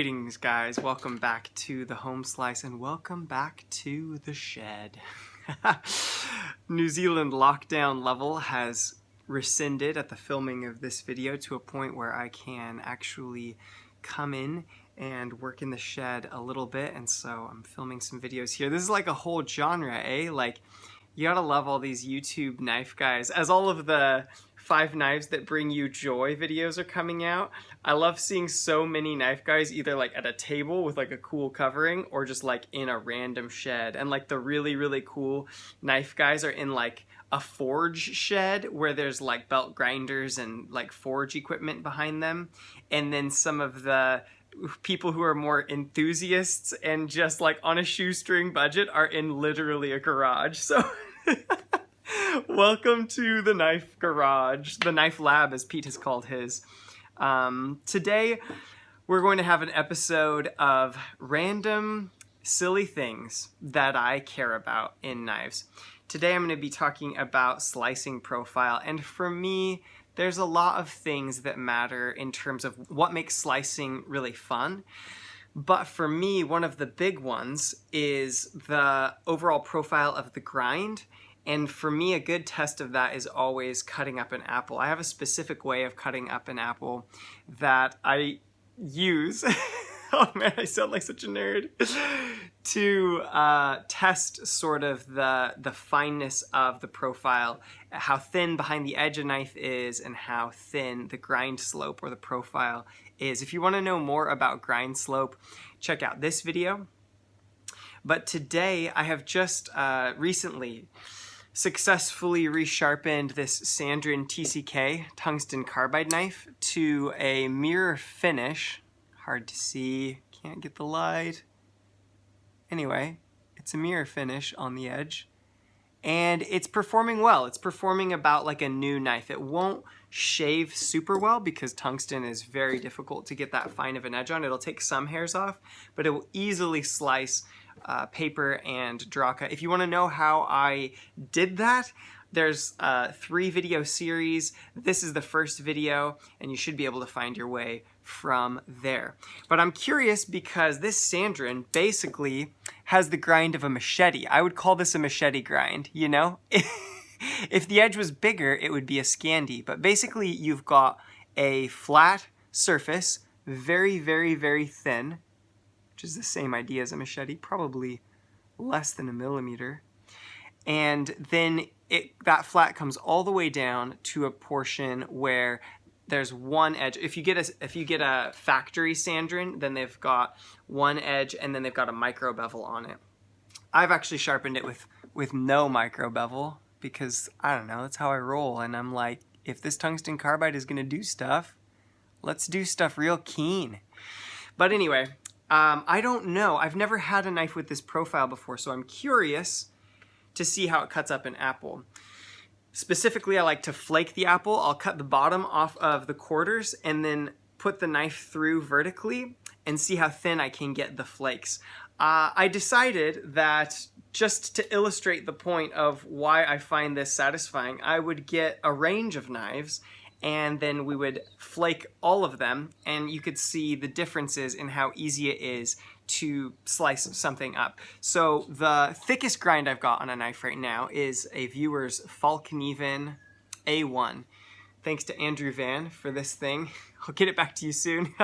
Greetings guys, welcome back to the home slice and welcome back to the shed. New Zealand lockdown level has rescinded at the filming of this video to a point where I can actually come in and work in the shed a little bit, and so I'm filming some videos here. This is like a whole genre, eh? Like, you gotta love all these YouTube knife guys. As all of the 5 knives that bring you joy videos are coming out, I love seeing so many knife guys either like at a table with like a cool covering or just like in a random shed. And like the really cool knife guys are in like a forge shed where there's like belt grinders and like forge equipment behind them. And then some of the people who are more enthusiasts and just like on a shoestring budget are in literally a garage. So welcome to the knife garage, the knife lab as Pete has called his. Today we're going to have an episode of random silly things that I care about in knives. Today I'm going to be talking about slicing profile, and for me there's a lot of things that matter in terms of what makes slicing really fun. But for me, one of the big ones is the overall profile of the grind. And for me, a good test of that is always cutting up an apple. I have a specific way of cutting up an apple that I use. Oh man, I sound like such a nerd. To test sort of the fineness of the profile, how thin behind the edge a knife is and how thin the grind slope or the profile is. If you want to know more about grind slope, check out this video. But today I have just recently successfully resharpened this Sandrin TCK tungsten carbide knife to a mirror finish. Hard to see, can't get the light. Anyway, it's a mirror finish on the edge, and it's performing well. It's performing about like a new knife. It won't shave super well because tungsten is very difficult to get that fine of an edge on. It'll take some hairs off, but it will easily slice paper and draw cut. If you want to know how I did that, there's a 3 video series. This is the first video, and you should be able to find your way from there. But I'm curious because this Sandrin basically has the grind of a machete. I would call this a machete grind, you know? If the edge was bigger, it would be a Scandi. But basically, you've got a flat surface, very thin, which is the same idea as a machete, probably less than 1 millimeter. And then that flat comes all the way down to a portion where there's one edge. If you get a factory Sandrin, then they've got one edge and then they've got a micro bevel on it. I've actually sharpened it with no micro bevel because I don't know, that's how I roll. And I'm like, if this tungsten carbide is gonna do stuff, let's do stuff real keen. But anyway, I don't know. I've never had a knife with this profile before, so I'm curious to see how it cuts up an apple. Specifically, I like to flake the apple. I'll cut the bottom off of the quarters and then put the knife through vertically and see how thin I can get the flakes. I decided that just to illustrate the point of why I find this satisfying, I would get a range of knives and then we would flake all of them, and you could see the differences in how easy it is to slice something up. So the thickest grind I've got on a knife right now is a viewer's Fallkniven A1. Thanks to Andrew Van for this thing. I'll get it back to you soon.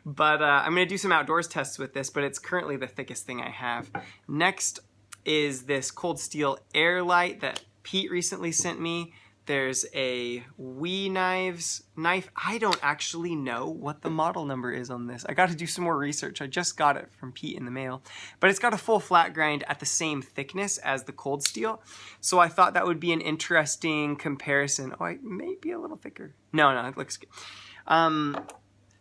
But I'm gonna do some outdoors tests with this, but it's currently the thickest thing I have. Next is this cold steel AirLite that Pete recently sent me. There's a Knives knife. I don't actually know what the model number is on this. I got to do some more research. I just got it from Pete in the mail. But it's got a full flat grind at the same thickness as the cold steel. So I thought that would be an interesting comparison. Oh, it may be a little thicker. No, it looks good.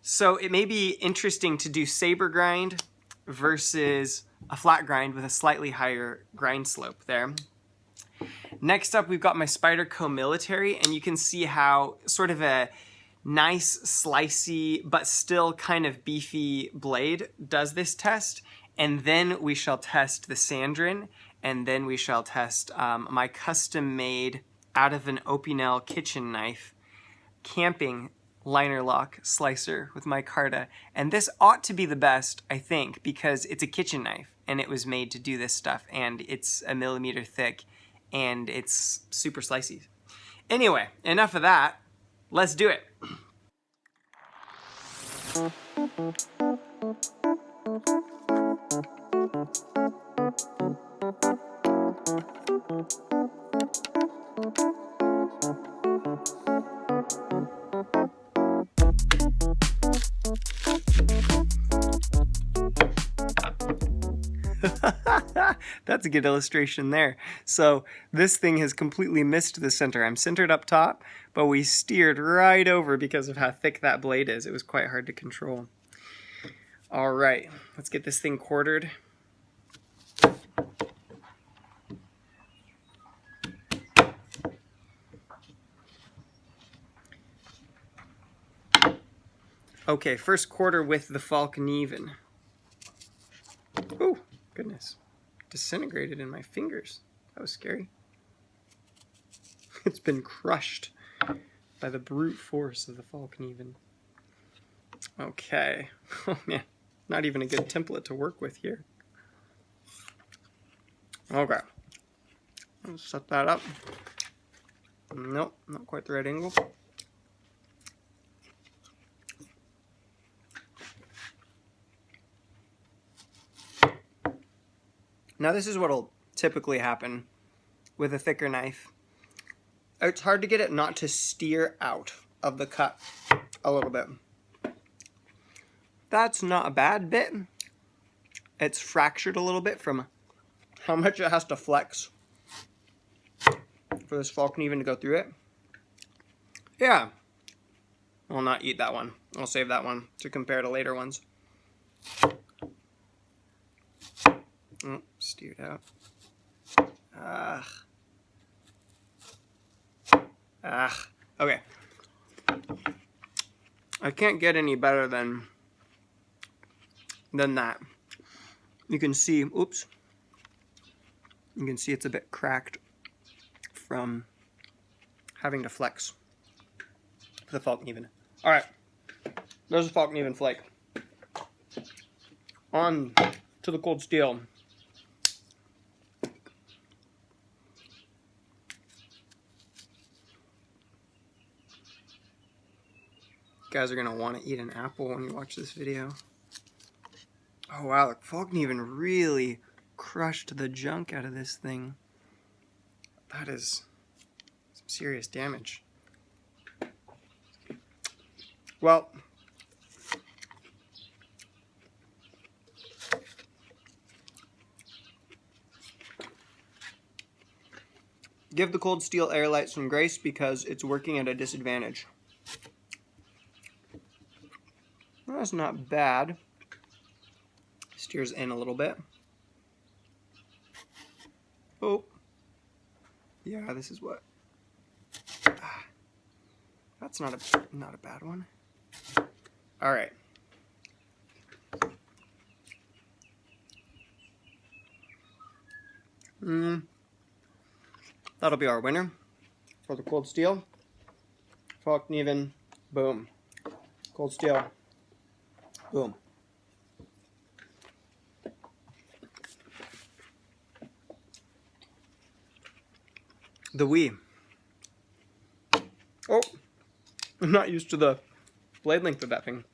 So it may be interesting to do saber grind versus a flat grind with a slightly higher grind slope there. Next up, we've got my Spyderco Military, and you can see how sort of a nice, slicey, but still kind of beefy blade does this test. And then we shall test the Sandrin, and then we shall test my custom-made, out of an Opinel Kitchen Knife, camping liner lock slicer with micarta, and this ought to be the best, I think, because it's a kitchen knife and it was made to do this stuff, and it's 1 millimeter thick and it's super slicey. Anyway, enough of that. Let's do it. That's a good illustration there. So this thing has completely missed the center. I'm centered up top, but we steered right over because of how thick that blade is. It was quite hard to control. All right, let's get this thing quartered. Okay, first quarter with the Fallkniven. Oh, goodness. Disintegrated in my fingers. That was scary. It's been crushed by the brute force of the Fallkniven. Okay. Oh man, not even a good template to work with here. Okay. Let's set that up. Nope, not quite the right angle. Now this is what will typically happen with a thicker knife. It's hard to get it not to steer out of the cut a little bit. That's not a bad bit. It's fractured a little bit from how much it has to flex for this Fallkniven to go through it. Yeah. I'll not eat that one. I'll save that one to compare to later ones. Oh, steered out. Okay. I can't get any better than that. You can see, oops. You can see it's a bit cracked from having to flex the Fallkniven. All right, there's a Fallkniven flake. On to the cold steel. You guys are gonna want to eat an apple when you watch this video. Oh wow, the Fallkniven really crushed the junk out of this thing. That is some serious damage. Well, give the cold steel AirLite some grace because it's working at a disadvantage. That's not bad. Steers in a little bit. Oh. Yeah, this is what. That's not a bad one. All right. That'll be our winner for the cold steel. Fallkniven, boom. Cold steel, boom. The Wii. Oh, I'm not used to the blade length of that thing.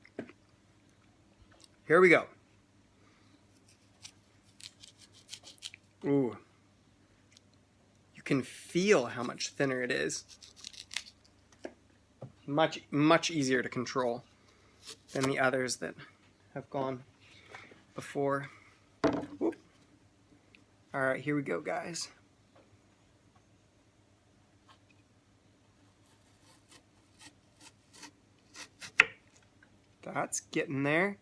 Here we go. Ooh. You can feel how much thinner it is. Much easier to control than the others that have gone before. Whoop. All right, here we go, guys. That's getting there.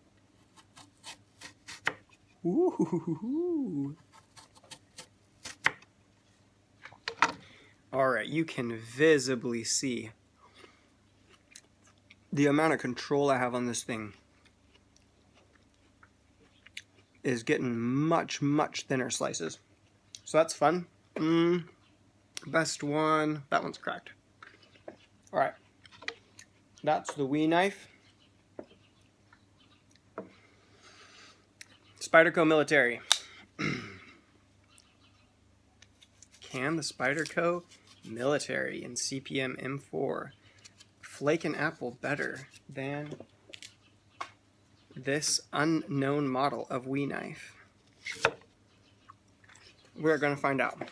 Ooh. All right, you can visibly see the amount of control I have on this thing is getting much thinner slices. So that's fun. Best one. That one's cracked. All right. That's the Wee knife. Spyderco Military. Can the Spyderco Military in CPM M4 flake an apple better than this unknown model of Wee knife? We're going to find out.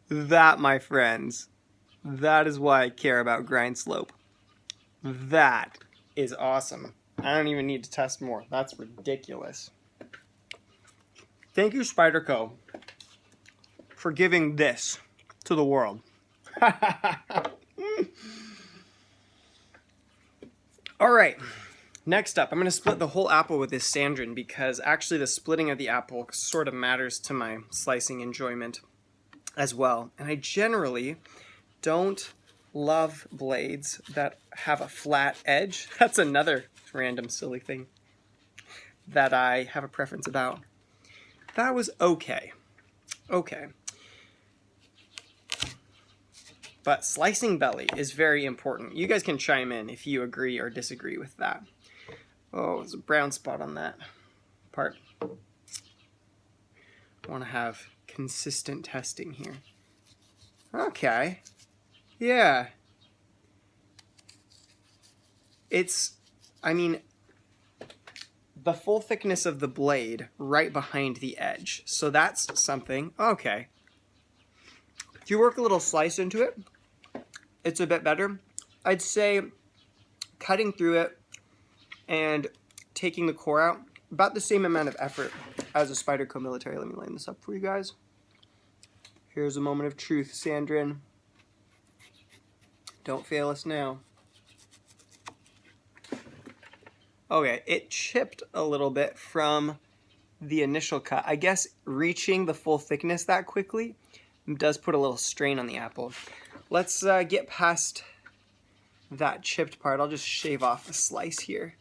That, my friends, that is why I care about grind slope. That is awesome. I don't even need to test more. That's ridiculous. Thank you, Spyderco, for giving this to the world. All right. Next up, I'm going to split the whole apple with this Sandrin because actually the splitting of the apple sort of matters to my slicing enjoyment as well. And I generally don't love blades that have a flat edge. That's another random silly thing that I have a preference about. That was okay. Okay. But slicing belly is very important. You guys can chime in if you agree or disagree with that. Oh, there's a brown spot on that part. I want to have consistent testing here. Okay. Yeah. It's, I mean, the full thickness of the blade right behind the edge. So that's something. Okay. If you work a little slice into it, it's a bit better. I'd say cutting through it and taking the core out, about the same amount of effort as a Spyderco Military. Let me line this up for you guys. Here's a moment of truth, Sandrin. Don't fail us now. Okay, it chipped a little bit from the initial cut. I guess reaching the full thickness that quickly does put a little strain on the apple. Let's get past that chipped part. I'll just shave off a slice here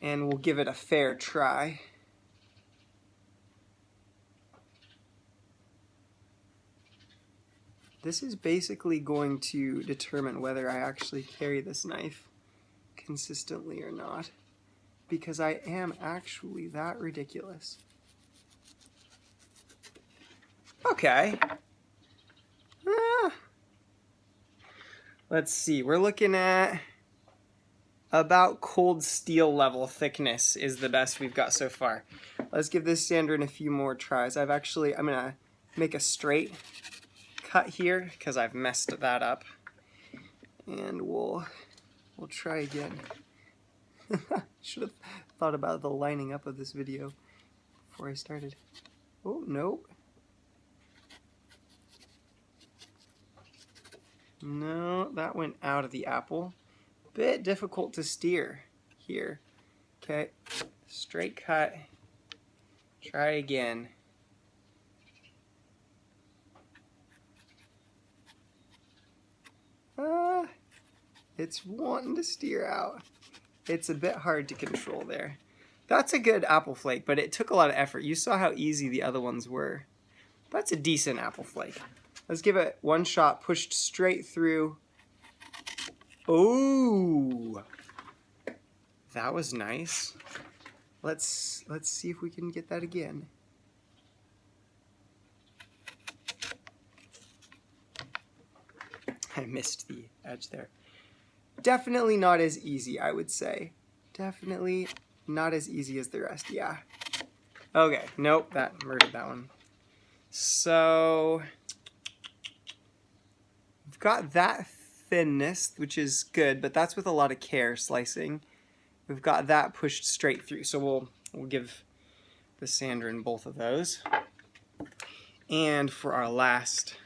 and we'll give it a fair try. This is basically going to determine whether I actually carry this knife consistently or not, because I am actually that ridiculous. Okay. Let's see, we're looking at about cold steel level thickness is the best we've got so far. Let's give this Sandrin a few more tries. I'm gonna make a straight cut here because I've messed that up. And we'll try again. Should have thought about the lining up of this video before I started. Oh, no. No, that went out of the apple. Bit difficult to steer here. Okay, straight cut. Try again. It's wanting to steer out. It's a bit hard to control there. That's a good apple flake, but it took a lot of effort. You saw how easy the other ones were. That's a decent apple flake. Let's give it one shot, pushed straight through. Ooh, that was nice. Let's see if we can get that again. I missed the edge there. Definitely not as easy, I would say. Definitely not as easy as the rest, yeah. Okay, nope, that murdered that one. So, we've got that thinness, which is good, but that's with a lot of care slicing. We've got that pushed straight through, so we'll give the Sandrin both of those. And for our last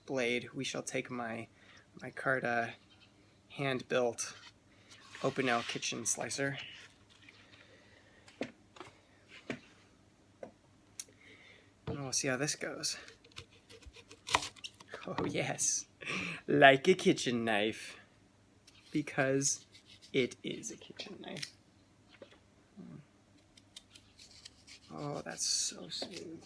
blade, we shall take my Carta hand-built Opinel Kitchen Slicer. And we'll see how this goes. Oh yes, like a kitchen knife, because it is a kitchen knife. Oh, that's so smooth.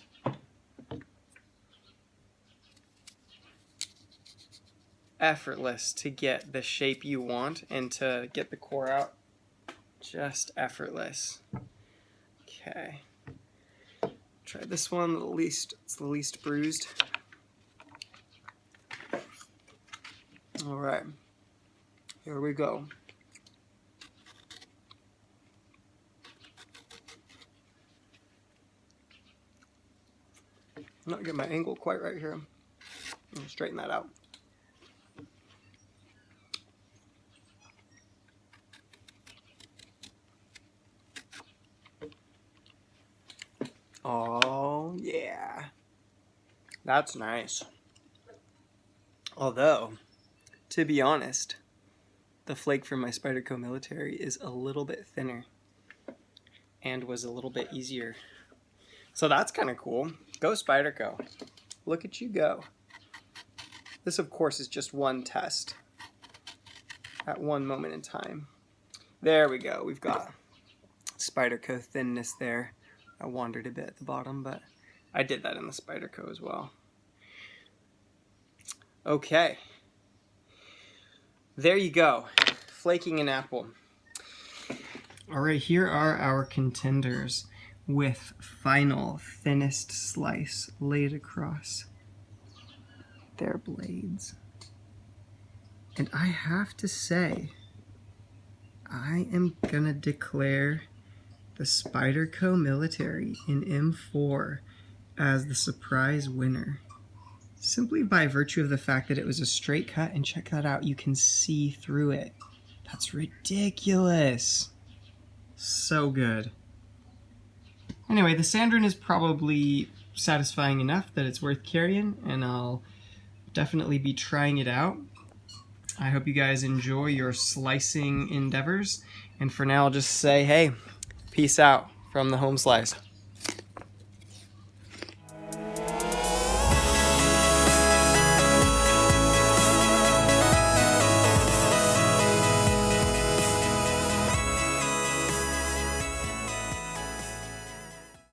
Effortless to get the shape you want and to get the core out. Just effortless. Okay. Try this one, it's the least bruised. All right, here we go. I'm not getting my angle quite right here. I'll straighten that out. Oh, yeah. That's nice. Although, to be honest, the flake from my Spyderco Military is a little bit thinner and was a little bit easier. So that's kind of cool. Go Spyderco. Look at you go. This, of course, is just one test at one moment in time. There we go. We've got Spyderco thinness there. I wandered a bit at the bottom, but I did that in the Spyderco as well. Okay. There you go. Flaking an apple. All right, here are our contenders with final thinnest slice laid across their blades. And I have to say, I am gonna declare the Spyderco Military in M4 as the surprise winner. Simply by virtue of the fact that it was a straight cut, and check that out, you can see through it. That's ridiculous. So good. Anyway, the Sandrin is probably satisfying enough that it's worth carrying, and I'll definitely be trying it out. I hope you guys enjoy your slicing endeavors, and for now I'll just say, hey, peace out from the home slice.